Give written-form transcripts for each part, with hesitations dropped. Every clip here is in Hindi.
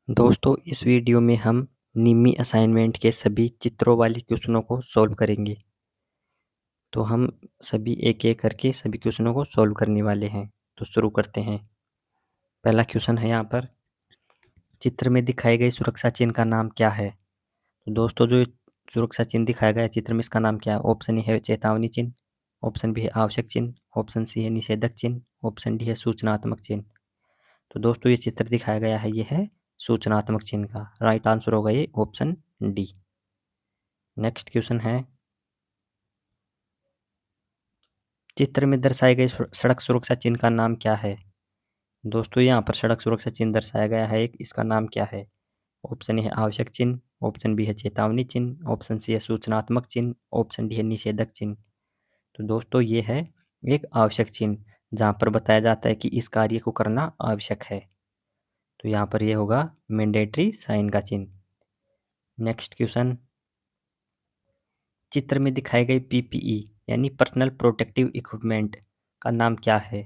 दोस्तों इस वीडियो में हम निम्मी असाइनमेंट के सभी चित्रों वाले क्वेश्चनों को सॉल्व करेंगे। तो हम सभी एक-एक करके सभी क्वेश्चनों को सॉल्व करने वाले हैं। तो शुरू करते हैं। पहला क्वेश्चन है यहाँ पर, चित्र में दिखाए गए सुरक्षा चिन्ह का नाम क्या है? तो दोस्तों जो सुरक्षा चिन्ह दिखाया गया है चित्र में, इसका नाम क्या है? ऑप्शन ए है चेतावनी चिन्ह, ऑप्शन बी है आवश्यक चिन्ह, ऑप्शन सी है निषेधक चिन्ह, ऑप्शन डी है सूचनात्मक चिन्ह। तो दोस्तों ये चित्र दिखाया गया है, ये है सूचनात्मक चिन्ह का। राइट आंसर होगा ये ऑप्शन डी। नेक्स्ट क्वेश्चन है, चित्र में दर्शाए गए सड़क सुरक्षा चिन्ह का नाम क्या है? दोस्तों यहाँ पर सड़क सुरक्षा चिन्ह दर्शाया गया है एक, इसका नाम क्या है? ऑप्शन ए है आवश्यक चिन्ह, ऑप्शन बी है चेतावनी चिन्ह, ऑप्शन सी है सूचनात्मक चिन्ह, ऑप्शन डी है निषेधक चिन्ह। तो दोस्तों ये है एक आवश्यक चिन्ह, जहाँ पर बताया जाता है कि इस कार्य को करना आवश्यक है। तो यहाँ पर ये होगा मैंडेटरी साइन का चिन्ह। नेक्स्ट क्वेश्चन, चित्र में दिखाए गए पीपीई यानी पर्सनल प्रोटेक्टिव इक्विपमेंट का नाम क्या है?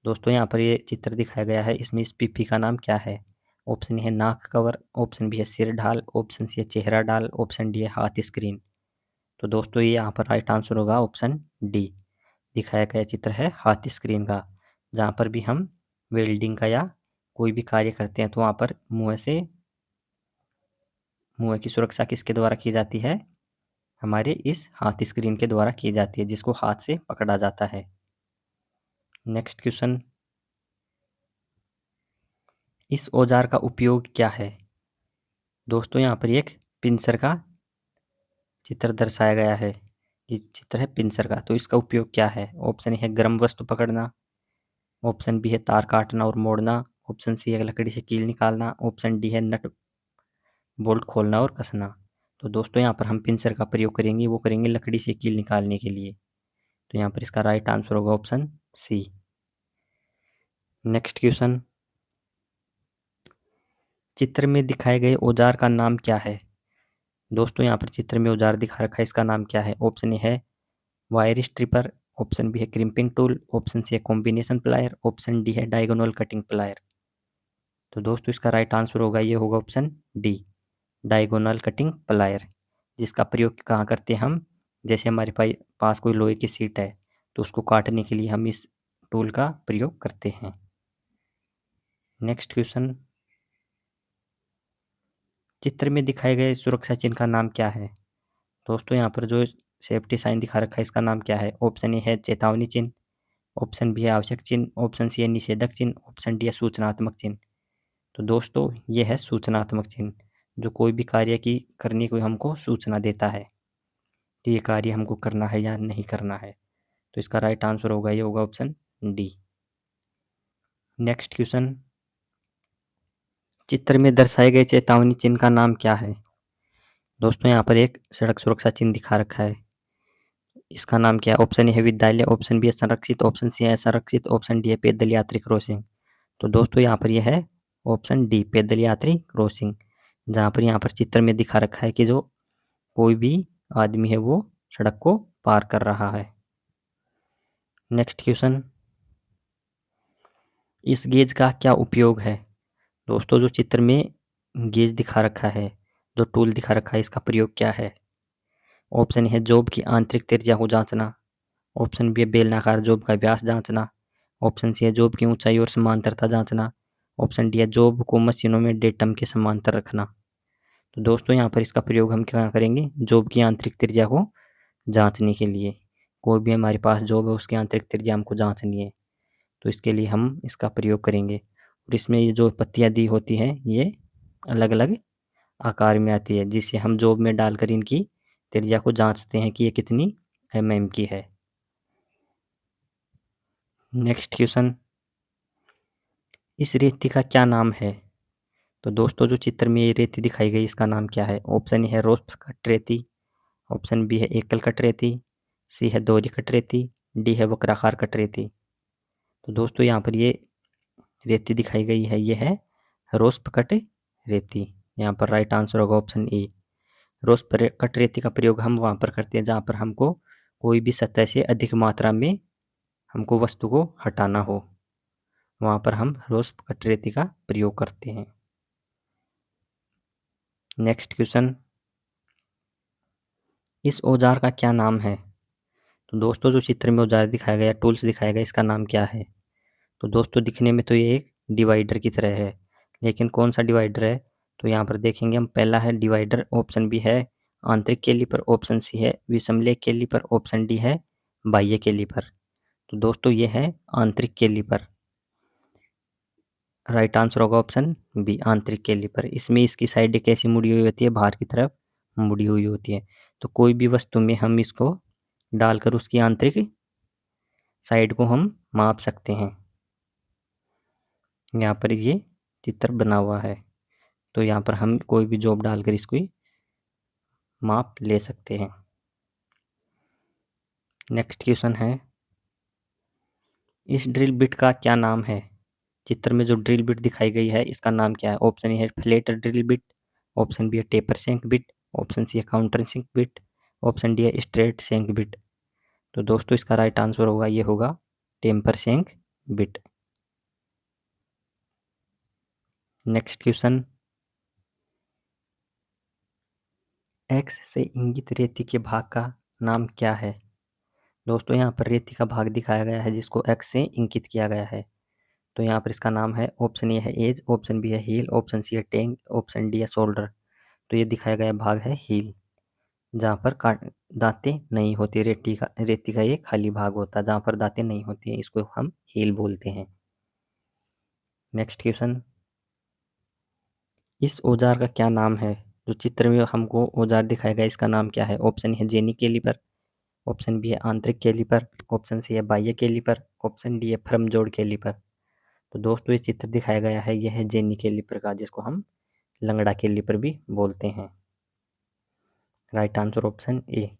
दोस्तों यहाँ पर ये चित्र दिखाया गया है, इसमें इस पीपी का नाम क्या है? ऑप्शन ए है नाक कवर, ऑप्शन बी है सिर ढाल, ऑप्शन सी है चेहरा ढाल, ऑप्शन डी है हाथ स्क्रीन। तो दोस्तों ये यहाँ पर राइट आंसर होगा ऑप्शन डी। दिखाया गया चित्र है हाथ स्क्रीन का, जहाँ पर भी हम वेल्डिंग का या कोई भी कार्य करते हैं तो वहाँ पर मुँह की सुरक्षा किसके द्वारा की जाती है? हमारे इस हाथ स्क्रीन के द्वारा की जाती है, जिसको हाथ से पकड़ा जाता है। नेक्स्ट क्वेश्चन, इस औजार का उपयोग क्या है? दोस्तों यहाँ पर एक पिंसर का चित्र दर्शाया गया है, ये चित्र है पिंसर का। तो इसका उपयोग क्या है? ऑप्शन ए है गर्म वस्तु पकड़ना, ऑप्शन बी है तार काटना और मोड़ना, ऑप्शन सी है लकड़ी से कील निकालना, ऑप्शन डी है नट बोल्ट खोलना और कसना। तो दोस्तों यहाँ पर हम पिंसर का प्रयोग करेंगे, वो करेंगे लकड़ी से कील निकालने के लिए। तो यहाँ पर इसका राइट आंसर होगा ऑप्शन सी। नेक्स्ट क्वेश्चन, चित्र में दिखाए गए औजार का नाम क्या है? दोस्तों यहाँ पर चित्र में औजार दिखा रखा है, इसका नाम क्या है? ऑप्शन ए है वायर स्ट्रिपर, ऑप्शन बी है क्रिम्पिंग टूल, ऑप्शन सी है कॉम्बिनेशन प्लायर, ऑप्शन डी है डायगोनल कटिंग प्लायर। तो दोस्तों इसका राइट आंसर होगा, ये होगा option D, diagonal cutting plier, जिसका प्रयोग कहाँ करते हैं हम? जैसे हमारे पास कोई लोहे की सीट है तो उसको काटने के लिए हम इस टूल का प्रयोग करते हैं। नेक्स्ट क्वेश्चन, चित्र में दिखाए गए सुरक्षा चिन्ह का नाम क्या है? दोस्तों यहाँ पर जो सेफ्टी साइन दिखा रखा है, इसका नाम क्या है? ऑप्शन ए है चेतावनी चिन्ह, ऑप्शन बी है आवश्यक चिन्ह, ऑप्शन सी है निषेधक चिन्ह, ऑप्शन डी है सूचनात्मक चिन्ह। तो दोस्तों ये है सूचनात्मक चिन्ह, जो कोई भी कार्य की करने को हमको सूचना देता है कि ये कार्य हमको करना है या नहीं करना है। तो इसका राइट आंसर होगा, ये होगा ऑप्शन डी। नेक्स्ट क्वेश्चन, चित्र में दर्शाए गए चेतावनी चिन्ह का नाम क्या है? दोस्तों यहाँ पर एक सड़क सुरक्षा चिन्ह दिखा रखा है, इसका नाम क्या है? ऑप्शन ए है विद्यालय, ऑप्शन बी है संरक्षित, ऑप्शन सी है संरक्षित, ऑप्शन डी है पैदल यात्री क्रॉसिंग। तो दोस्तों यहाँ पर यह है ऑप्शन डी, पैदल यात्री क्रॉसिंग, जहाँ पर यहाँ पर चित्र में दिखा रखा है कि जो कोई भी आदमी है वो सड़क को पार कर रहा है। नेक्स्ट क्वेश्चन, इस गेज का क्या उपयोग है? दोस्तों जो चित्र में गेज दिखा रखा है, जो टूल दिखा रखा है, इसका प्रयोग क्या है? ऑप्शन है जॉब की आंतरिक त्रिज्या को जांचना, ऑप्शन बी है बेलनाकार जॉब का व्यास जांचना, ऑप्शन सी है जॉब की ऊंचाई और समांतरता जांचना, ऑप्शन डी है जॉब को मशीनों में डेटम के समांतर रखना। तो दोस्तों यहाँ पर इसका प्रयोग हम क्या करेंगे? जॉब की आंतरिक त्रिज्या को जांचने के लिए। कोई भी हमारे पास जॉब है उसकी आंतरिक त्रिज्या हमको जांचनी है, तो इसके लिए हम इसका प्रयोग करेंगे। और इसमें ये जो पत्तियाँ दी होती हैं ये अलग अलग आकार में आती है, जिसे हम जॉब में डालकर इनकी त्रिज्या को जांचते हैं कि ये कितनी mm की है। नेक्स्ट क्वेश्चन, इस रेती का क्या नाम है? तो दोस्तों जो चित्र में ये रेती दिखाई गई, इसका नाम क्या है? ऑप्शन ए है रोप्स कट रेती, ऑप्शन बी है एकल कट रेती, सी है दोहरी कट रेती, डी है वक्राकार कट रेती। तो दोस्तों यहाँ पर ये रेती दिखाई गई है, ये है रोस्प कट रेती। यहाँ पर राइट आंसर होगा ऑप्शन ए। रोस्प कट रेती का प्रयोग हम वहाँ पर करते हैं जहाँ पर हमको कोई भी सतह से अधिक मात्रा में हमको वस्तु को हटाना हो, वहाँ पर हम रोस्प कट रेती का प्रयोग करते हैं। नेक्स्ट क्वेश्चन, इस औजार का क्या नाम है? तो दोस्तों जो चित्र में औजार दिखाया गया, टूल्स दिखाया गया, इसका नाम क्या है? तो दोस्तों दिखने में तो ये एक डिवाइडर की तरह है, लेकिन कौन सा डिवाइडर है? तो यहाँ पर देखेंगे हम, पहला है डिवाइडर, ऑप्शन बी है आंतरिक कैलिपर, ऑप्शन सी है विषमलेख कैलिपर, ऑप्शन डी है बाह्य कैलिपर। तो दोस्तों ये है आंतरिक कैलिपर। राइट आंसर होगा ऑप्शन बी, आंतरिक कैलिपर। इसमें इसकी साइड कैसी मुड़ी हुई होती है? बाहर की तरफ मुड़ी हुई होती है। तो कोई भी वस्तु में हम इसको डालकर उसकी आंतरिक साइड को हम माप सकते हैं। यहाँ पर ये चित्र बना हुआ है, तो यहाँ पर हम कोई भी जॉब डालकर इसको माप ले सकते हैं। नेक्स्ट क्वेश्चन है, इस ड्रिल बिट का क्या नाम है? चित्र में जो ड्रिल बिट दिखाई गई है इसका नाम क्या है? ऑप्शन ए है flat drill bit, option B है taper shank bit, option C है counter sink bit, option D है स्ट्रेट सेंक बिट। तो दोस्तों इसका राइट आंसर होगा, ये होगा टेम्पर सेंक बिट। नेक्स्ट क्वेश्चन, एक्स से इंगित रेती के भाग का नाम क्या है? दोस्तों यहाँ पर रेती का भाग दिखाया गया है जिसको एक्स से इंकित किया गया है। तो यहाँ पर इसका नाम है, ऑप्शन ए है एज, ऑप्शन बी है हील, ऑप्शन सी है टैंक, ऑप्शन डी है शोल्डर। तो ये दिखाया गया भाग है हील, जहाँ पर दांतें नहीं होती। रेती का ये खाली भाग होता है जहाँ पर दांतें नहीं होती हैं, इसको हम हील बोलते हैं। नेक्स्ट क्वेश्चन, इस औजार का क्या नाम है? जो चित्र में हमको औजार दिखाया गया इसका नाम क्या है? ऑप्शन है जेनी कैलिपर, ऑप्शन बी है आंतरिक कैलिपर, ऑप्शन सी है बाह्य कैलिपर, ऑप्शन डी है फर्म जोड़ कैलिपर। तो दोस्तों ये चित्र दिखाया गया है, यह है जेनी कैलिपर का, जिसको हम लंगड़ा कैलिपर भी बोलते हैं। Right answer option A.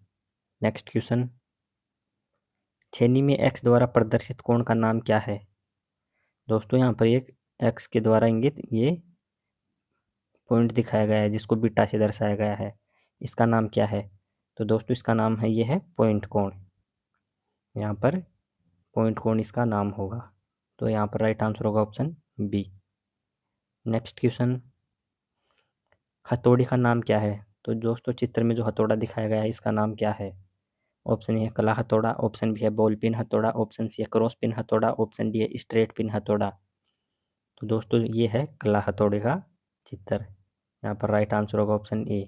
Next question, छेनी में एक्स द्वारा प्रदर्शित कोण का नाम क्या है? दोस्तों यहाँ पर एक एक्स के द्वारा इंगित ये पॉइंट दिखाया गया है जिसको बीटा से दर्शाया गया है, इसका नाम क्या है? तो दोस्तों इसका नाम है, ये है पॉइंट कोण। यहाँ पर पॉइंट कोण इसका नाम होगा। तो यहाँ पर राइट आंसर होगा ऑप्शन बी। नेक्स्ट क्वेश्चन, हथौड़ी का नाम क्या है? तो दोस्तों चित्र में जो हथौड़ा दिखाया गया है इसका नाम क्या है? ऑप्शन ए है कला हथौड़ा, ऑप्शन बी है बॉल पिन हथौड़ा, ऑप्शन सी है क्रॉस पिन हथौड़ा, ऑप्शन डी है स्ट्रेट पिन हथौड़ा। तो दोस्तों ये है कला हथौड़े का चित्र। यहाँ पर राइट आंसर होगा ऑप्शन ए।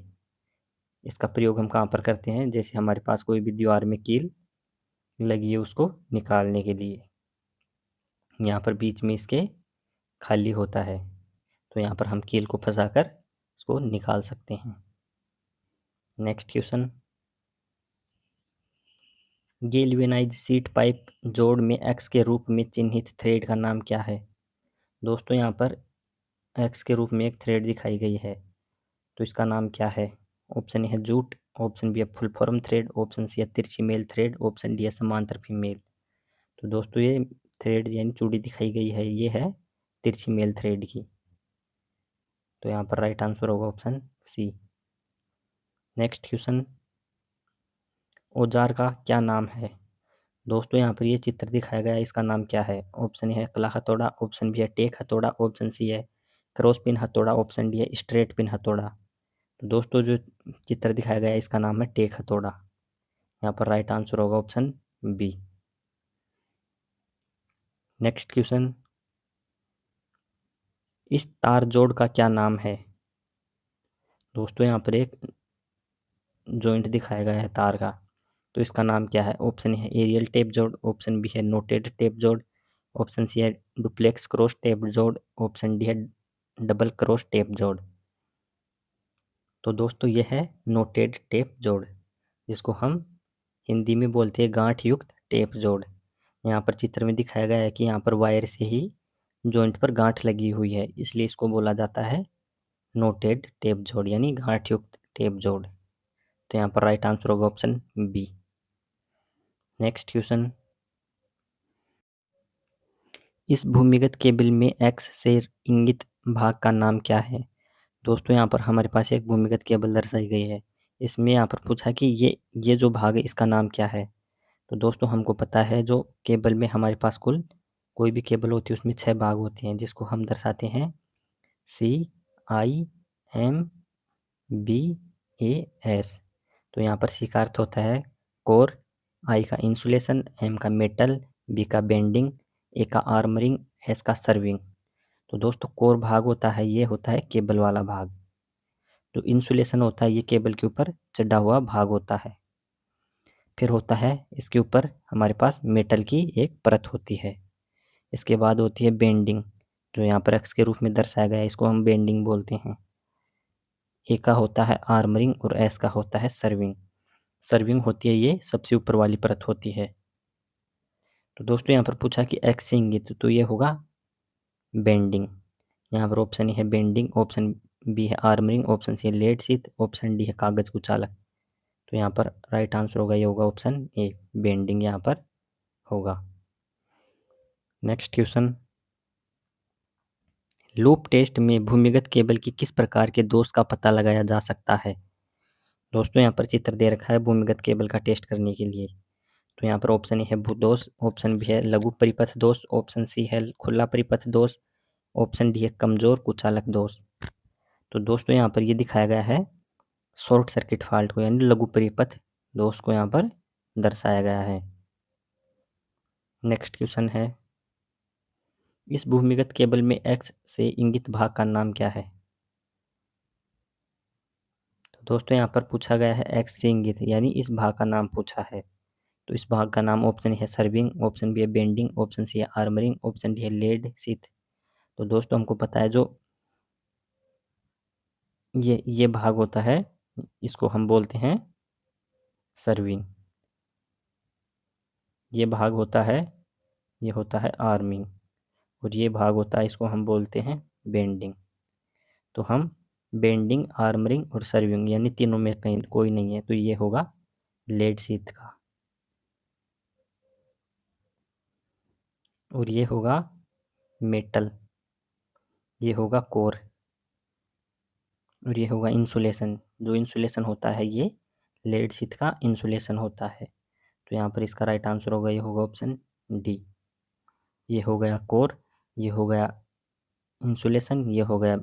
इसका प्रयोग हम कहाँ पर करते हैं? जैसे हमारे पास कोई भी दीवार में कील लगी है उसको निकालने के लिए, यहाँ पर बीच में इसके खाली होता है, तो यहाँ पर हम कील को फंसाकर इसको निकाल सकते हैं। Next question, galvanised sheet pipe जोड़ में एक्स के रूप में चिन्हित थ्रेड का नाम क्या है? दोस्तों यहाँ पर एक्स के रूप में एक थ्रेड दिखाई गई है, तो इसका नाम क्या है? ऑप्शन ए है जूट, ऑप्शन बी है full form thread, option C है तिरछी मेल थ्रेड, ऑप्शन डी है समांतर फीमेल। तो दोस्तों ये थ्रेड यानी चूड़ी दिखाई गई है, ये है तिरछी मेल थ्रेड की। तो यहाँ पर राइट आंसर होगा ऑप्शन सी। नेक्स्ट क्वेश्चन, औजार का क्या नाम है? दोस्तों यहाँ पर ये चित्र दिखाया गया है, इसका नाम क्या है? ऑप्शन ए है कला हथौड़ा, ऑप्शन बी है टेक हथौड़ा, ऑप्शन सी है क्रॉस पिन हथौड़ा, ऑप्शन डी है स्ट्रेट पिन हथौड़ा। तो दोस्तों जो चित्र दिखाया गया है इसका नाम है टेक हथौड़ा। यहाँ पर राइट आंसर होगा ऑप्शन बी। नेक्स्ट क्वेश्चन, इस तार जोड़ का क्या नाम है? दोस्तों यहाँ पर एक जॉइंट दिखाया गया है तार का, तो इसका नाम क्या है? ऑप्शन है एरियल टेप जोड़, ऑप्शन बी है नोटेड टेप जोड़, ऑप्शन सी है डुप्लेक्स क्रॉस टेप जोड़, ऑप्शन डी है डबल क्रॉस टेप जोड़। तो दोस्तों ये है नोटेड टेप जोड़, जिसको हम हिंदी में बोलते हैं गांठ युक्त टेप जोड़। यहाँ पर चित्र में दिखाया गया है कि यहाँ पर वायर से ही जॉइंट पर गांठ लगी हुई है, इसलिए इसको बोला जाता है नोटेड टेप जोड़ यानी गांठ युक्त टेप जोड़। तो यहाँ पर राइट आंसर होगा ऑप्शन बी। नेक्स्ट क्वेश्चन, इस भूमिगत केबल में एक्स से इंगित भाग का नाम क्या है? दोस्तों यहाँ पर हमारे पास एक भूमिगत केबल दर्शाई गई है, इसमें यहाँ पर पूछा कि ये जो भाग है इसका नाम क्या है? तो दोस्तों हमको पता है जो केबल में हमारे पास कुल कोई भी केबल होती है उसमें 6 भाग होते हैं, जिसको हम दर्शाते हैं CIM BAS। तो यहाँ पर C का अर्थ होता है कोर, I का इंसुलेशन, M का मेटल, B का बेंडिंग, A का आर्मरिंग, S का सर्विंग। तो दोस्तों कोर भाग होता है, ये होता है केबल वाला भाग। जो इंसुलेशन होता है ये केबल के ऊपर चढ़ा हुआ भाग होता है। फिर होता है इसके ऊपर हमारे पास मेटल की एक परत होती है। इसके बाद होती है बेंडिंग, जो यहाँ पर एक्स के रूप में दर्शाया गया है, इसको हम बेंडिंग बोलते हैं। ए का होता है आर्मरिंग और एस का होता है सर्विंग। सर्विंग होती है ये सबसे ऊपर वाली परत होती है। तो दोस्तों यहाँ पर पूछा कि एक्स से इंगित, तो ये होगा बेंडिंग। यहाँ पर ऑप्शन ए है बेंडिंग, ऑप्शन बी है आर्मरिंग, ऑप्शन सी है लेड शीथ, ऑप्शन डी है कागज कुचालक। तो यहाँ पर राइट आंसर होगा, ये होगा ऑप्शन ए बेंडिंग यहाँ पर होगा। नेक्स्ट क्वेश्चन, लूप टेस्ट में भूमिगत केबल की किस प्रकार के दोष का पता लगाया जा सकता है। दोस्तों यहाँ पर चित्र दे रखा है भूमिगत केबल का टेस्ट करने के लिए। तो यहाँ पर ऑप्शन ए है भूदोष, ऑप्शन बी है लघु परिपथ दोष, ऑप्शन सी है खुला परिपथ दोष, ऑप्शन डी है कमजोर कुचालक दोष। तो दोस्तों यहाँ पर ये दिखाया गया है शॉर्ट सर्किट फॉल्ट को, यानी लघु परिपथ दोष को यहाँ पर दर्शाया गया है। नेक्स्ट क्वेश्चन है, इस भूमिगत केबल में एक्स से इंगित भाग का नाम क्या है। तो दोस्तों यहाँ पर पूछा गया है एक्स से इंगित, यानी इस भाग का नाम पूछा है। तो इस भाग का नाम ऑप्शन है सर्विंग, ऑप्शन बी है बेंडिंग, ऑप्शन सी है आर्मरिंग, ऑप्शन डी है लेड शीथ। तो दोस्तों हमको पता है जो ये भाग होता है इसको हम बोलते हैं सर्विंग। ये भाग होता है, ये होता है आर्मिंग, और ये भाग होता है इसको हम बोलते हैं बेंडिंग। तो हम बेंडिंग, आर्मरिंग और सर्विंग यानी तीनों में कहीं कोई नहीं है, तो ये होगा लेड शीथ का। और ये होगा मेटल, ये होगा कोर, और ये होगा इंसुलेशन। जो इंसुलेशन होता है ये लेड शीथ का इंसुलेशन होता है। तो यहाँ पर इसका राइट आंसर होगा, ये होगा ऑप्शन डी। ये हो गया कोर, ये हो गया इंसुलेशन, ये हो गया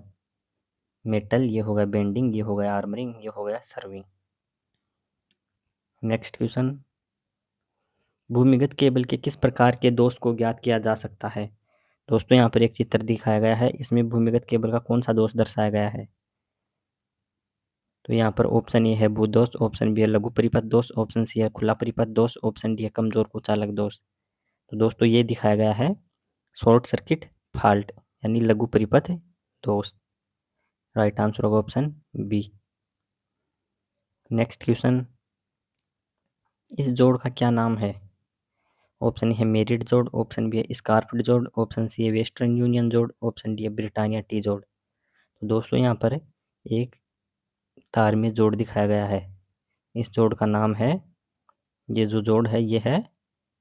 मेटल, ये हो गया बेंडिंग, ये हो गया आर्मरिंग, ये हो गया सर्विंग। नेक्स्ट क्वेश्चन, भूमिगत केबल के किस प्रकार के दोष को ज्ञात किया जा सकता है। दोस्तों यहाँ पर एक चित्र दिखाया गया है, इसमें भूमिगत केबल का कौन सा दोष दर्शाया गया है। तो यहाँ पर ऑप्शन ए है भूदोष, ऑप्शन बी है लघु परिपथ दोष, ऑप्शन सी है खुला परिपथ दोष, ऑप्शन डी है कमजोर कुचालक दोष। तो दोस्तों ये दिखाया गया है शॉर्ट सर्किट फॉल्ट, यानी लघु परिपथ दोष। राइट आंसर होगा ऑप्शन बी। नेक्स्ट क्वेश्चन, इस जोड़ का क्या नाम है। ऑप्शन है मेरिट जोड़, ऑप्शन बी है स्कार्फ्ड जोड़, ऑप्शन सी है वेस्टर्न यूनियन जोड़, ऑप्शन डी है ब्रिटानिया टी जोड़। तो दोस्तों यहाँ पर एक तार में जोड़ दिखाया गया है, इस जोड़ का नाम है, ये जो जोड़ है ये है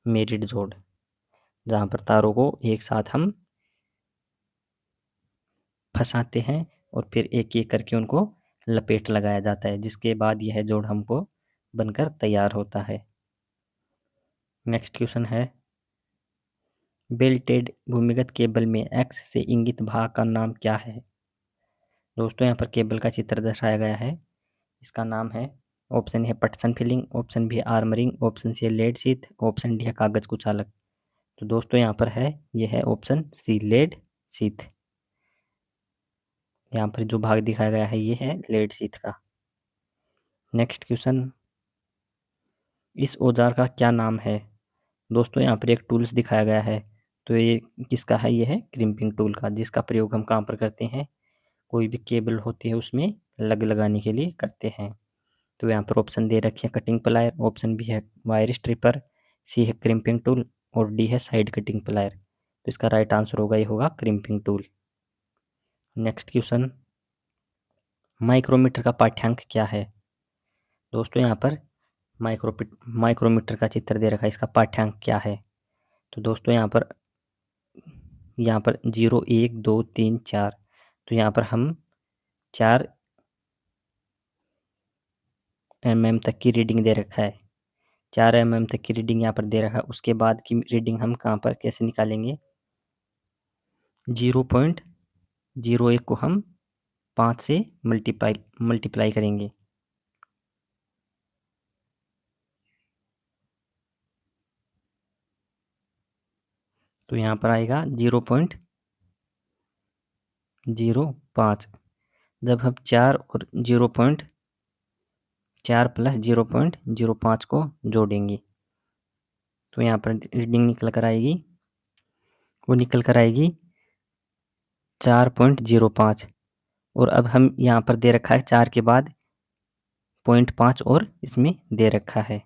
मेरिट जोड़, जहाँ पर तारों को एक साथ हम फंसाते हैं और फिर एक एक करके उनको लपेट लगाया जाता है, जिसके बाद यह जोड़ हमको बनकर तैयार होता है। नेक्स्ट क्वेश्चन है, बेल्टेड भूमिगत केबल में एक्स से इंगित भाग का नाम क्या है। दोस्तों यहाँ पर केबल का चित्र दर्शाया गया है, इसका नाम है, ऑप्शन है पटसन फिलिंग, ऑप्शन बी है आर्मरिंग, ऑप्शन सी है लेड शीथ, ऑप्शन डी है कागज कुचालक। तो दोस्तों यहाँ पर है, ये है ऑप्शन सी लेड शीथ। यहाँ पर जो भाग दिखाया गया है ये है लेड शीथ का। नेक्स्ट क्वेश्चन, इस औजार का क्या नाम है। दोस्तों यहाँ पर एक टूल्स दिखाया गया है, तो ये किसका है, ये है क्रिम्पिंग टूल का, जिसका प्रयोग हम कहाँ पर करते हैं, कोई भी केबल होती है उसमें लग लगाने के लिए करते हैं। तो यहाँ पर ऑप्शन दे रखे हैं कटिंग प्लायर, ऑप्शन बी है वायर स्ट्रिपर, सी है क्रिम्पिंग टूल और डी है साइड कटिंग प्लायर। तो इसका राइट आंसर होगा, ये होगा crimping tool. Next question, micrometer का पाठ्यांक क्या है। दोस्तों यहाँ पर माइक्रोमीटर का चित्र दे रखा है, इसका पाठ्यांक क्या है। तो दोस्तों यहाँ पर 0, 1, 2, 3, 4, तो यहाँ पर हम 4 mm तक की रीडिंग दे रखा है, 4 mm तक की रीडिंग यहाँ पर दे रखा है। उसके बाद की रीडिंग हम कहाँ पर कैसे निकालेंगे, 0.01 को हम 5 से मल्टीप्लाई करेंगे। तो यहाँ पर आएगा 0.05। जब हम 4 और 0.4 प्लस 0.05 को जोड़ेंगे तो यहाँ पर रीडिंग निकल कर आएगी, वो निकल कर आएगी 4.05। और अब हम यहाँ पर दे रखा है 4 के बाद 0.5 और इसमें दे रखा है।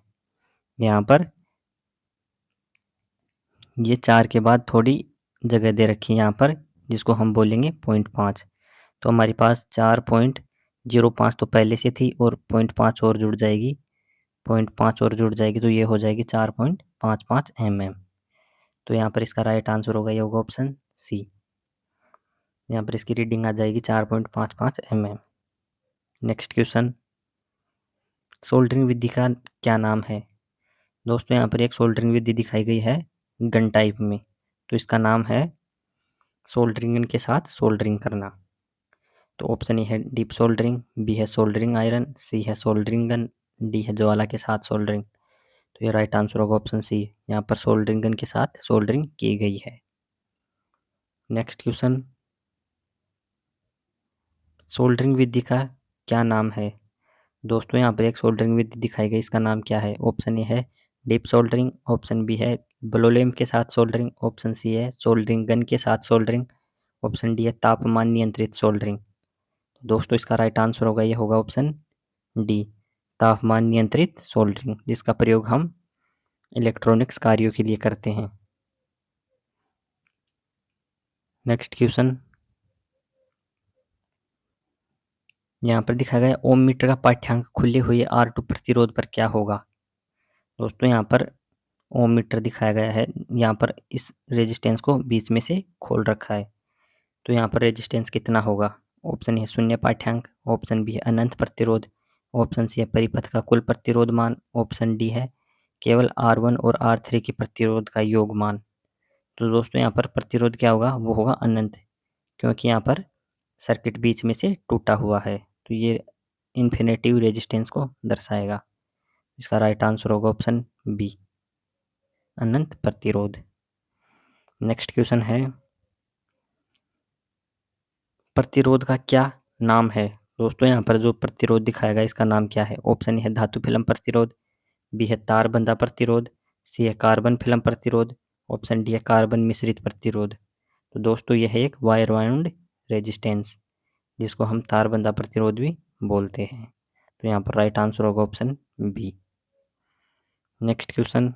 यहाँ पर ये 4 के बाद थोड़ी जगह दे रखी है यहाँ पर, जिसको हम बोलेंगे 0.5। तो हमारे पास 4.05 तो पहले से थी और 0.5 और जुड़ जाएगी, 0.5 और जुड़ जाएगी तो ये हो जाएगी 4.55 mm। तो यहाँ पर इसका राइट आंसर होगा, ये होगा ऑप्शन सी। यहाँ पर इसकी रीडिंग आ जाएगी 4.55 mm। नेक्स्ट क्वेश्चन, सोल्डरिंग विधि का क्या नाम है? दोस्तों यहाँ पर एक सोल्डरिंग विधि दिखाई गई है गन टाइप में, तो इसका नाम है सोल्डरिंग गन के साथ सोल्डरिंग करना। तो ऑप्शन ए है डीप सोल्डरिंग, बी है सोल्डरिंग आयरन, सी है सोल्डरिंग गन, डी है ज्वाला के साथ सोल्डरिंग। तो ये राइट आंसर होगा ऑप्शन सी, यहाँ पर सोल्डरिंग गन के साथ सोल्डरिंग की गई है। नेक्स्ट क्वेश्चन, सोल्डरिंग विधि का क्या नाम है? दोस्तों यहाँ पर एक सोल्डरिंग विधि दिखाई गई, इसका नाम क्या है? ऑप्शन ए है डीप सोल्डरिंग, ऑप्शन बी है ब्लो लैंप के साथ सोल्डरिंग, ऑप्शन सी है सोल्डरिंग गन के साथ सोल्डरिंग, ऑप्शन डी है तापमान नियंत्रित सोल्डरिंग। दोस्तों इसका राइट आंसर होगा, ये होगा ऑप्शन डी, तापमान नियंत्रित सोल्डरिंग, जिसका प्रयोग हम इलेक्ट्रॉनिक्स कार्यों के लिए करते हैं। नेक्स्ट क्वेश्चन, यहाँ पर दिखाया गया ओम मीटर का पाठ्यांक खुले हुए R2 प्रतिरोध पर क्या होगा? दोस्तों यहाँ पर ओम मीटर दिखाया गया है, यहाँ पर इस रेजिस्टेंस को बीच में से खोल रखा है, तो यहाँ पर रेजिस्टेंस कितना होगा? ऑप्शन ए शून्य पाठ्यांक, ऑप्शन बी है अनंत प्रतिरोध, ऑप्शन सी है परिपथ का कुल प्रतिरोध मान, ऑप्शन डी है केवल R1 और R3 के प्रतिरोध का योग मान। तो दोस्तों यहाँ पर प्रतिरोध क्या होगा? वो होगा अनंत, क्योंकि यहाँ पर सर्किट बीच में से टूटा हुआ है, तो ये इन्फिनेटिव रेजिस्टेंस को दर्शाएगा। इसका राइट आंसर होगा ऑप्शन बी, अनंत प्रतिरोध। नेक्स्ट क्वेश्चन है, प्रतिरोध का क्या नाम है? दोस्तों यहाँ पर जो प्रतिरोध दिखाया गया इसका नाम क्या है? ऑप्शन है धातु फिल्म प्रतिरोध, बी है तार बंधा प्रतिरोध, सी है कार्बन फिल्म प्रतिरोध, ऑप्शन डी है कार्बन मिश्रित प्रतिरोध। तो दोस्तों यह है एक वायर बाउंड रेजिस्टेंस, जिसको हम तार बंधा प्रतिरोध भी बोलते हैं। तो यहाँ पर राइट आंसर होगा ऑप्शन बी। नेक्स्ट क्वेश्चन,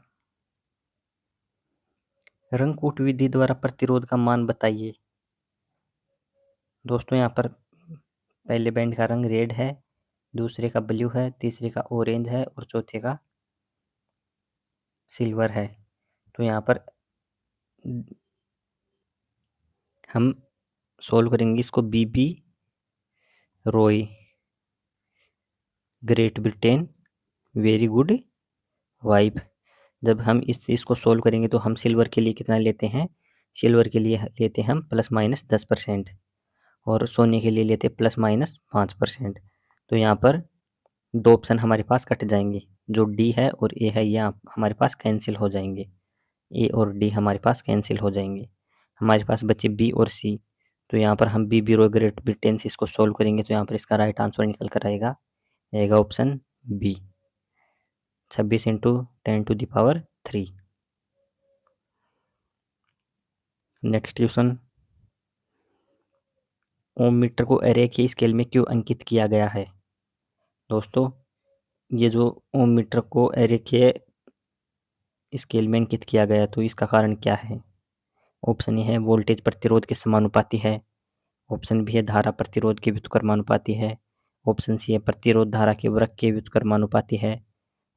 रंगकूट विधि द्वारा प्रतिरोध का मान बताइए। दोस्तों यहाँ पर पहले बैंड का रंग रेड है, दूसरे का ब्लू है, तीसरे का ऑरेंज है और चौथे का सिल्वर है। तो यहाँ पर हम सोल्व करेंगे इसको, B B Roy, great Britain, very good wife. जब हम इसको सोल्व करेंगे तो हम सिल्वर के लिए कितना लेते हैं? सिल्वर के लिए लेते हैं हम +-10% और सोने के लिए लेते हैं +-5%। तो यहाँ पर दो ऑप्शन हमारे पास कट जाएंगे, जो डी है और ए है ये हमारे पास कैंसिल हो जाएंगे, ए और डी हमारे पास कैंसिल हो जाएंगे, हमारे पास बचे बी और सी। तो यहाँ पर हम बी ब्यूरो ग्रेट ब्रिटेन से इसको सोल्व करेंगे तो यहाँ पर इसका राइट आंसर निकल कर आएगा ऑप्शन बी, 26 × 10⁻3। नेक्स्ट क्वेश्चन, ओम मीटर को एरे के स्केल में क्यों अंकित किया गया है? दोस्तों ये जो ओम मीटर को एरे के स्केल में अंकित किया गया तो इसका कारण क्या है? ऑप्शन ए है वोल्टेज प्रतिरोध के समानुपाती है, ऑप्शन बी है धारा प्रतिरोध के व्युत्क्रमानुपाती है, ऑप्शन सी है प्रतिरोध धारा के वृत्त के व्युत्क्रमानुपाती है,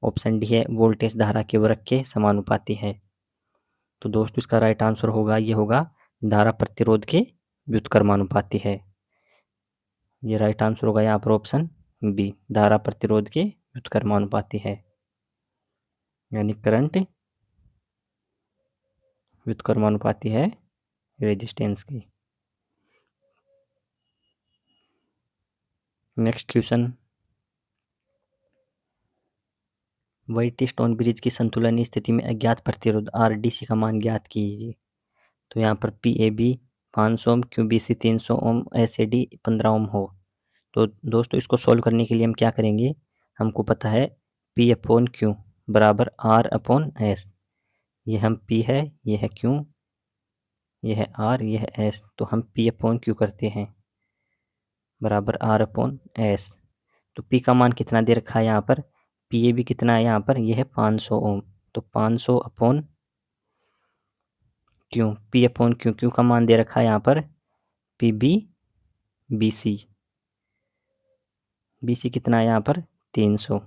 ऑप्शन डी है वोल्टेज धारा के वृत्त के समानुपाती है। तो दोस्तों इसका राइट आंसर होगा, ये होगा धारा प्रतिरोध के व्युत्क्रमानुपाती है। ये राइट आंसर होगा यहाँ पर ऑप्शन बी, धारा प्रतिरोध के व्युत्क्रमानुपाती है, यानी करंट व्युत्क्रमानुपाती है रेजिस्टेंस की। Next question, white stone bridge की संतुलन स्थिति में अज्ञात प्रतिरोध आरडीसी का मान ज्ञात कीजिए। तो यहाँ पर P A B 500 ohm, Q B C 300 ohm, S A D 15 ohm हो। तो दोस्तों इसको सॉल्व करने के लिए हम क्या करेंगे, हमको पता है पी अपॉन क्यू बराबर आर अपॉन एस। ये हम पी है, ये है क्यू, ये है आर, ये है एस। तो हम पी अपॉन क्यू करते हैं बराबर आर अपॉन एस। तो पी का मान कितना दे रखा है यहाँ पर, पी ए बी कितना है यहाँ पर, ये है 500 ओम। तो 500 upon Q, P upon Q, Q का मान दे रखा है यहाँ पर P B B C, B C कितना है यहाँ पर 300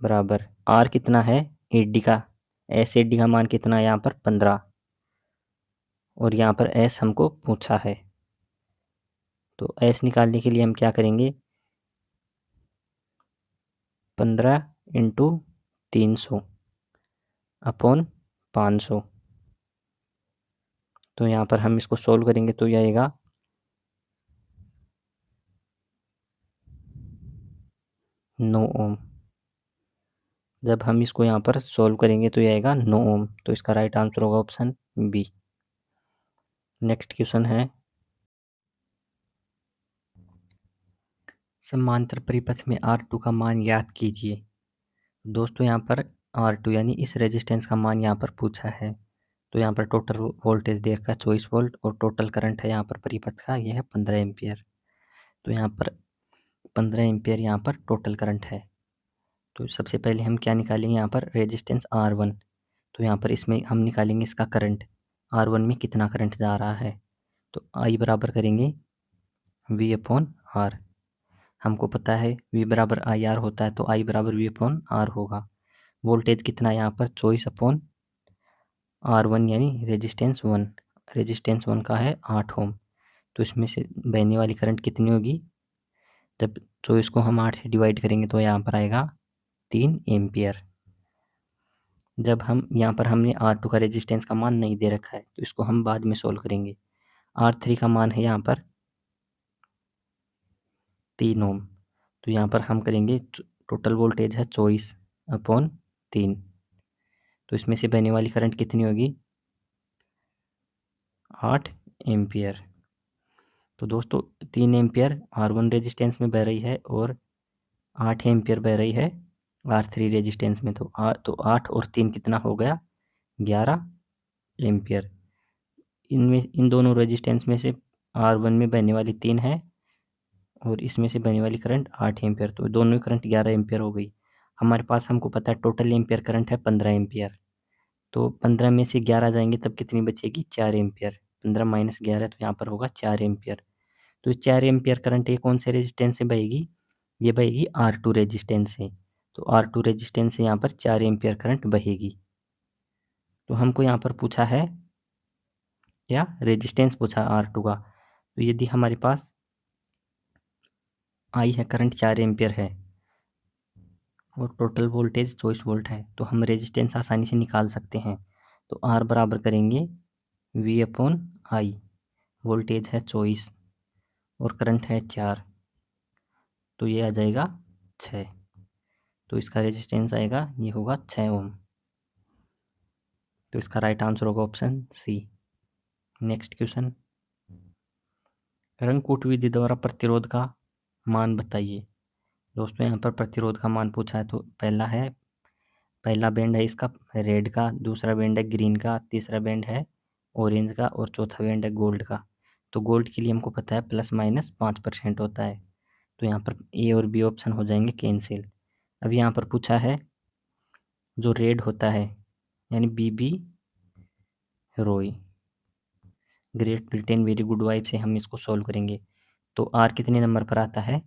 बराबर आर कितना है ए डी का, एस ए डी का मान कितना है यहाँ पर 15, और यहाँ पर एस हमको पूछा है। तो एस निकालने के लिए हम क्या करेंगे, 15 इंटू 300 अपॉन 500। तो यहाँ पर हम इसको सोल्व करेंगे तो ये आएगा 9 ओम। जब हम इसको यहाँ पर सोल्व करेंगे तो ये आएगा 9 ओम। तो इसका राइट आंसर होगा ऑप्शन बी। नेक्स्ट क्वेश्चन है, समांतर परिपथ में R2 का मान ज्ञात कीजिए। दोस्तों यहाँ पर R2 यानी इस रेजिस्टेंस का मान यहाँ पर पूछा है। तो यहाँ पर टोटल वोल्टेज दे रखा है 24 वोल्ट, और टोटल करंट है यहाँ पर परिपथ का यह है 15 एम्पियर। तो यहाँ पर 15 एम्पियर यहाँ पर टोटल करंट है। तो सबसे पहले हम क्या निकालेंगे, यहाँ पर रेजिस्टेंस R1। तो यहाँ पर इसमें हम निकालेंगे इसका करंट, R1 में कितना करंट जा रहा है। तो I बराबर करेंगे V अपॉन आर। हमको पता है V बराबर आई आर होता है, तो I बराबर V अपॉन आर होगा। वोल्टेज कितना है यहाँ पर 24 अपॉन R1 यानी रेजिस्टेंस 1, रेजिस्टेंस 1 का है 8 ओम। तो इसमें से बहने वाली करंट कितनी होगी, जब 24 को हम 8 से डिवाइड करेंगे तो यहाँ पर आएगा 3 एम्पियर। जब हम यहाँ पर हमने R2 का रेजिस्टेंस का मान नहीं दे रखा है, तो इसको हम बाद में सोल्व करेंगे। R3 का मान है यहाँ पर 3 ओम। तो यहाँ पर हम करेंगे टोटल वोल्टेज है 24 अपॉन 3। तो इसमें से बहने वाली करंट कितनी होगी 8 एम्पियर। तो दोस्तों 3 एम्पियर R1 रेजिस्टेंस में बह रही है और 8 एम्पियर बह रही है R3 रेजिस्टेंस में। तो 8 और 3 कितना हो गया 11 एम्पियर। इनमें इन दोनों रेजिस्टेंस में से R1 में बहने वाली 3 है और इसमें से बहने वाली करंट 8 एम्पियर। तो दोनों की करंट 11 एम्पियर हो गई। हमारे पास हमको पता है टोटल एम्पियर करंट है 15 एम्पियर। तो 15 में से 11 जाएंगे तब कितनी बचेगी 4 एम्पियर। 15 माइनस 11 तो यहाँ पर होगा 4 एम्पियर। तो 4 एम्पियर करंट ये कौन से रेजिस्टेंस से बहेगी, ये बहेगी R2 रेजिस्टेंस से। तो R2 रेजिस्टेंस से यहाँ पर 4 एम्पियर करंट बहेगी। तो हमको यहाँ पर पूछा है क्या, रेजिस्टेंस पूछा R2 का। तो यदि हमारे पास I है, करंट 4 एम्पियर है और टोटल वोल्टेज 24 वोल्ट है, तो हम रेजिस्टेंस आसानी से निकाल सकते हैं। तो R बराबर करेंगे V अपॉन आई। वोल्टेज है 24 और करंट है 4, तो ये आ जाएगा 6। तो इसका रेजिस्टेंस आएगा, ये होगा 6 ओम। तो इसका राइट आंसर होगा ऑप्शन सी। नेक्स्ट क्वेश्चन, रंगकूट विधि द्वारा प्रतिरोध का मान बताइए। दोस्तों यहाँ पर प्रतिरोध का मान पूछा है। तो पहला बैंड है इसका रेड का, दूसरा बैंड है ग्रीन का, तीसरा बैंड है ऑरेंज का और चौथा बैंड है गोल्ड का। तो गोल्ड के लिए हमको पता है +-5% होता है। तो यहाँ पर ए और बी ऑप्शन हो जाएंगे कैंसिल। अब यहाँ पर पूछा है जो रेड होता है यानी B B Roy, great Britain very good wife से हम इसको सॉल्व करेंगे। तो आर कितने नंबर पर आता है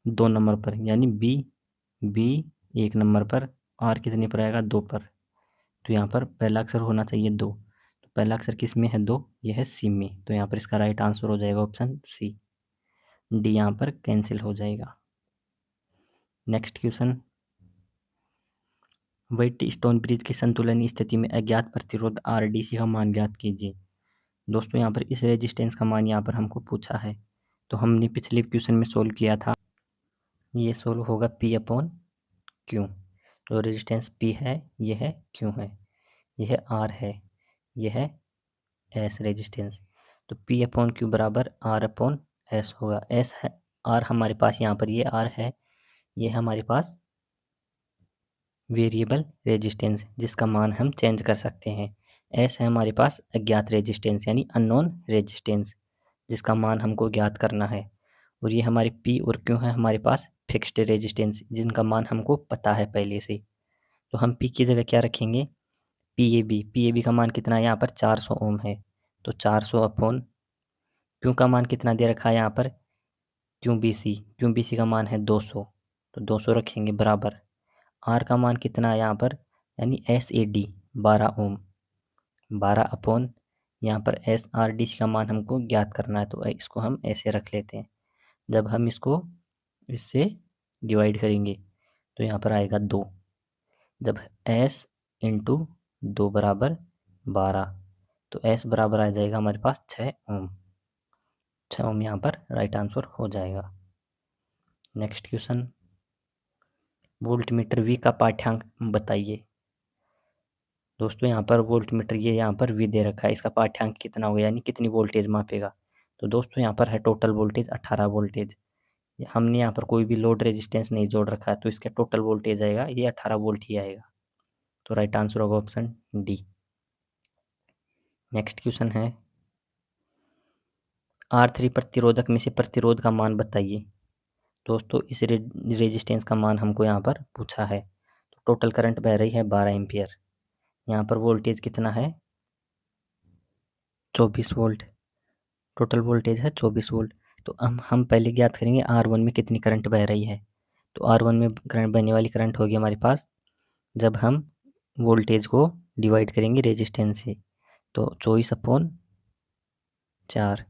2 नंबर पर, यानी बी 1 नंबर पर, आर कितने पर आएगा 2 पर। तो यहाँ पर पहला अक्षर होना चाहिए 2। तो पहला अक्षर किस में है 2, यह है सी में। तो यहाँ पर इसका राइट आंसर हो जाएगा ऑप्शन सी। डी यहाँ पर कैंसिल हो जाएगा। Next question, white stone bridge की संतुलन स्थिति में अज्ञात प्रतिरोध आरडीसी का मान ज्ञात कीजिए। दोस्तों यहाँ पर इस रेजिस्टेंस का मान यहाँ पर हमको पूछा है। तो हमने पिछले क्वेश्चन में सोल्व किया था, ये सोल्व होगा P अपॉन Q। जो रेजिस्टेंस P है, ये है Q है, यह R है, यह है S रेजिस्टेंस। तो P अपॉन Q बराबर R अपॉन S होगा। S है R हमारे पास यहाँ पर ये R है, ये हमारे पास वेरिएबल रेजिस्टेंस जिसका मान हम चेंज कर सकते हैं। S है हमारे पास अज्ञात रेजिस्टेंस यानी अननोन रेजिस्टेंस जिसका मान हमको ज्ञात करना है। और ये हमारे P और Q है हमारे पास फिक्स्ड रेजिस्टेंस जिनका मान हमको पता है पहले से। तो हम P की जगह क्या रखेंगे, PAB का मान कितना है यहाँ पर 400 ओम है, तो 400 अपॉन Q का मान कितना दे रखा है यहाँ पर QBC का मान है 200, तो 200 रखेंगे बराबर। R का मान कितना है यहाँ पर, यानी SAD 12 ओम, 12 अपॉन यहाँ पर SRDC का मान हमको ज्ञात करना है, तो इसको हम ऐसे रख लेते हैं। जब हम इसको इससे डिवाइड करेंगे तो यहाँ पर आएगा 2, जब S इंटू 2 बराबर 12, तो S बराबर आ जाएगा हमारे पास 6 ओम। 6 ओम यहाँ पर राइट आंसर हो जाएगा। नेक्स्ट क्वेश्चन, वोल्टमीटर V का पाठ्यांक बताइए। दोस्तों यहाँ पर वोल्टमीटर ये यहाँ पर V दे रखा है, इसका पाठ्यांक कितना होगा यानी कितनी वोल्टेज मापेगा। तो दोस्तों यहाँ पर है टोटल वोल्टेज 18 वोल्टेज, हमने यहाँ पर कोई भी लोड रेजिस्टेंस नहीं जोड़ रखा है, तो इसका टोटल वोल्टेज आएगा ये 18 वोल्ट ही आएगा। तो राइट आंसर होगा ऑप्शन डी। नेक्स्ट क्वेश्चन है, R3 प्रतिरोधक में से प्रतिरोध का मान बताइए। दोस्तों इस रेजिस्टेंस का मान हमको यहाँ पर पूछा है। तो टोटल करंट बह रही है 12 एम्पियर, यहाँ पर वोल्टेज कितना है 24 वोल्ट, टोटल वोल्टेज है 24 वोल्ट। तो हम पहले ज्ञात करेंगे R1 में कितनी करंट बह रही है। तो R1 में करंट बहने वाली करंट होगी हमारे पास, जब हम वोल्टेज को डिवाइड करेंगे रेजिस्टेंस से, तो 24 अपॉन 4,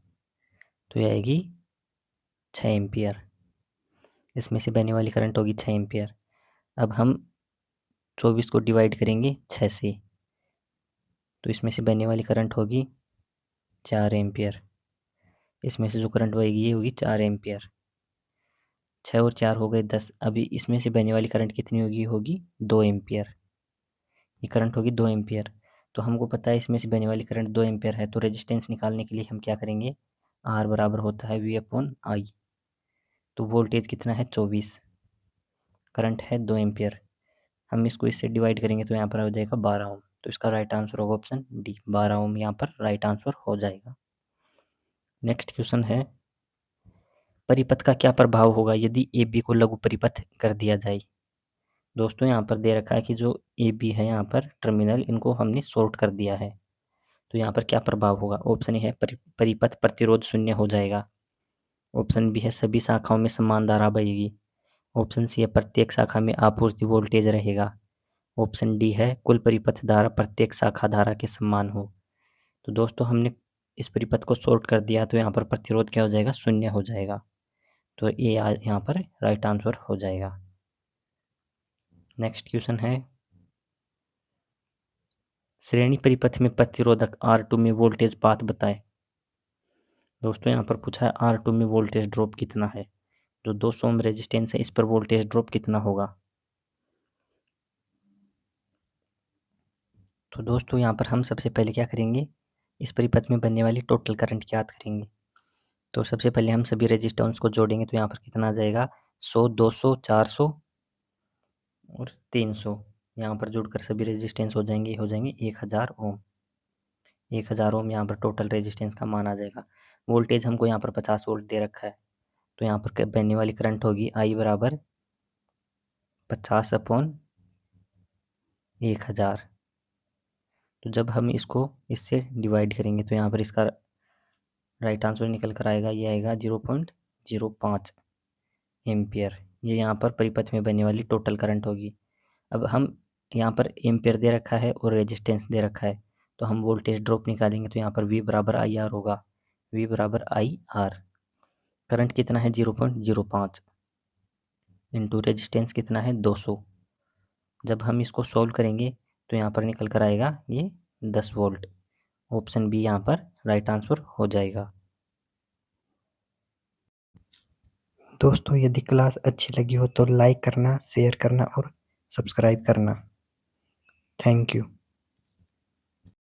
तो ये आएगी 6 एम्पियर। इसमें से बहने वाली करंट होगी 6 एम्पियर। अब हम 24 को डिवाइड करेंगे 6 से, तो इसमें से बहने वाली करंट होगी 4 एम्पियर। इसमें से जो करंट बहेगी ये होगी 4 एम्पियर। 6 और 4 हो गए 10। अभी इसमें से बहने वाली करंट कितनी होगी 2 एम्पियर। ये करंट होगी 2 एम्पियर। तो हमको पता है इसमें से बहने वाली करंट 2 एम्पियर है, तो रेजिस्टेंस निकालने के लिए हम क्या करेंगे, R बराबर होता है V अपॉन I। तो वोल्टेज कितना है 24, करंट है 2 एम्पियर, हम इसको इससे डिवाइड करेंगे तो यहाँ पर हो जाएगा 12 ओम। तो इसका राइट आंसर होगा ऑप्शन डी, 12 ओम यहाँ पर राइट आंसर हो जाएगा। नेक्स्ट क्वेश्चन है, परिपथ का क्या प्रभाव होगा यदि ए बी को लघु परिपथ कर दिया जाए। दोस्तों यहाँ पर दे रखा है कि जो ए बी है यहाँ पर टर्मिनल, इनको हमने शॉर्ट कर दिया है, तो यहाँ पर क्या प्रभाव होगा। ऑप्शन ए है परिपथ प्रतिरोध शून्य हो जाएगा। ऑप्शन बी है सभी शाखाओं में समान धारा बहेगी। ऑप्शन सी है प्रत्येक शाखा में आपूर्ति वोल्टेज रहेगा। ऑप्शन डी है कुल परिपथ धारा प्रत्येक शाखा धारा के समान हो। तो दोस्तों हमने इस परिपथ को शॉर्ट कर दिया, तो यहाँ पर प्रतिरोध क्या हो जाएगा, शून्य हो जाएगा। तो ये यहाँ पर राइट आंसर हो जाएगा। नेक्स्ट क्वेश्चन है, श्रेणी परिपथ में प्रतिरोधक R2 में वोल्टेज पाथ बताएं। दोस्तों यहाँ पर पूछा है R2 में वोल्टेज ड्रॉप कितना है, जो 200 ओम रेजिस्टेंस है इस पर वोल्टेज ड्रॉप कितना होगा। तो दोस्तों यहाँ पर हम सबसे पहले क्या करेंगे, इस परिपथ में बनने वाली टोटल करंट ज्ञात करेंगे। तो सबसे पहले हम सभी रेजिस्टेंस को जोड़ेंगे, तो यहाँ पर कितना आ जाएगा 100, 200, 400 और 300। यहाँ पर जुड़कर सभी रेजिस्टेंस हो जाएंगे 1000 ओम। 1000 ओम यहाँ पर टोटल रेजिस्टेंस का मान आ जाएगा। वोल्टेज हमको यहाँ पर 50 वोल्ट दे रखा है, तो यहाँ पर बहने वाली करंट होगी I बराबर 50 अपॉन 1000। तो जब हम इसको इससे डिवाइड करेंगे तो यहाँ पर इसका राइट आंसर निकल कर आएगा, ये आएगा 0.05 एम्पियर। ये यहाँ पर परिपथ में बनने वाली टोटल करंट होगी। अब हम यहाँ पर एम्पियर दे रखा है और रेजिस्टेंस दे रखा है, तो हम वोल्टेज ड्रॉप निकालेंगे, तो यहाँ पर V बराबर IR होगा। V बराबर IR, करंट कितना है 0.05 इंटू रेजिस्टेंस कितना है 200। जब हम इसको सॉल्व करेंगे तो यहाँ पर निकल कर आएगा ये 10 वोल्ट। ऑप्शन बी यहाँ पर राइट आंसर हो जाएगा। दोस्तों यदि क्लास अच्छी लगी हो तो लाइक करना, शेयर करना और सब्सक्राइब करना। Thank you.